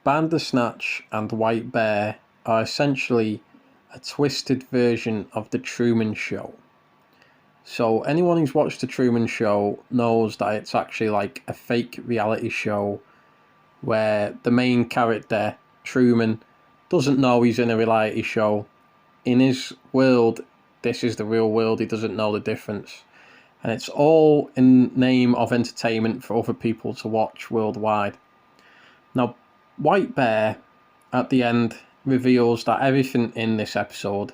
Bandersnatch and White Bear are essentially a twisted version of The Truman Show. So anyone who's watched The Truman Show knows that it's actually like a fake reality show where the main character, Truman, doesn't know he's in a reality show. In his world, this is the real world. He doesn't know the difference. And it's all in name of entertainment for other people to watch worldwide. Now, White Bear, at the end, reveals that everything in this episode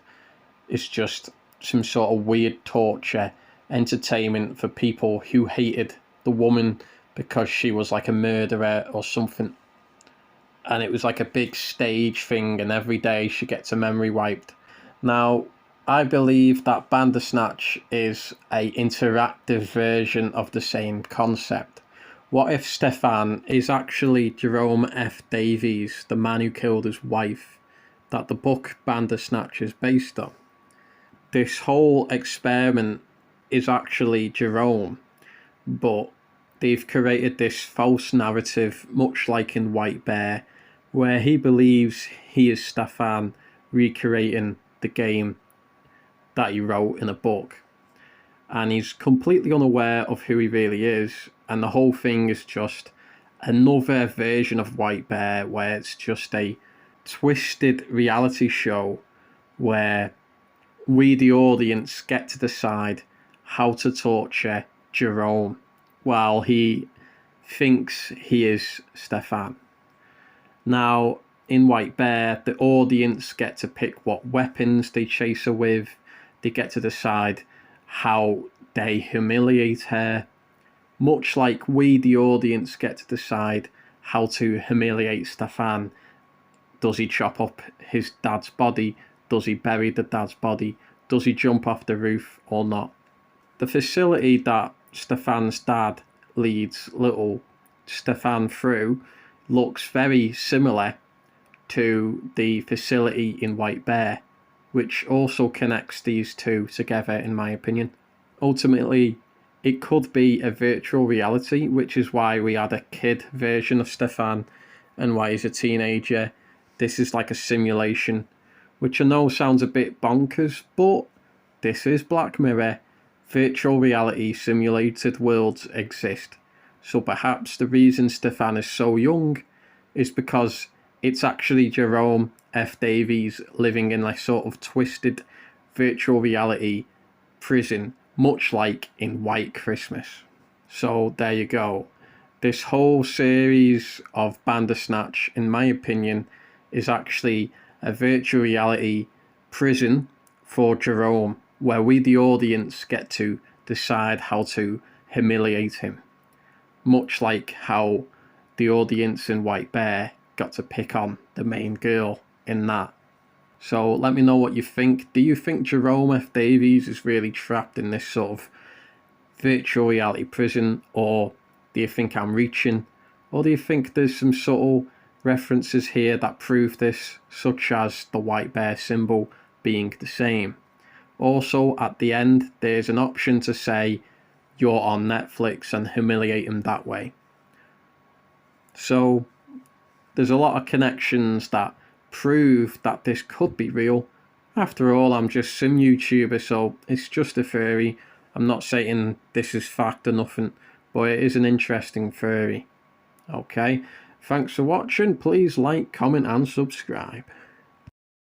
is just some sort of weird torture entertainment for people who hated the woman because she was like a murderer or something. And it was like a big stage thing, and every day she gets a memory wiped. Now, I believe that Bandersnatch is a interactive version of the same concept. What if Stefan is actually Jerome F. Davies, the man who killed his wife, that the book Bandersnatch is based on? This whole experiment is actually Jerome, but they've created this false narrative, much like in White Bear, where he believes he is Stefan recreating the game that he wrote in a book. And he's completely unaware of who he really is, and the whole thing is just another version of White Bear, where it's just a twisted reality show where we, the audience, get to decide how to torture Jerome while he thinks he is Stefan. Now, in White Bear, the audience get to pick what weapons they chase her with. They get to decide how they humiliate her, much like we, the audience, get to decide how to humiliate Stefan. Does he chop up his dad's body? Does he bury the dad's body? Does he jump off the roof or not? The facility that Stefan's dad leads little Stefan through looks very similar to the facility in White Bear, which also connects these two together, in my opinion. Ultimately, it could be a virtual reality, which is why we had a kid version of Stefan and why he's a teenager. This is like a simulation, which I know sounds a bit bonkers, but this is Black Mirror. Virtual reality simulated worlds exist. So perhaps the reason Stefan is so young is because it's actually Jerome F. Davies living in a sort of twisted virtual reality prison, much like in White Christmas. So there you go. This whole series of Bandersnatch, in my opinion, is actually a virtual reality prison for Jerome, where we, the audience, get to decide how to humiliate him. Much like how the audience in White Bear got to pick on the main girl in that. So let me know what you think. Do you think Jerome F. Davies is really trapped in this sort of virtual reality prison, or do you think I'm reaching? Or do you think there's some subtle references here that prove this, such as the White Bear symbol being the same? Also, at the end, there's an option to say you're on Netflix and humiliate him that way. So there's a lot of connections that prove that this could be real. After all, I'm just some YouTuber, so it's just a theory. I'm not saying this is fact or nothing, but it is an interesting theory. Okay, thanks for watching. Please like, comment and subscribe.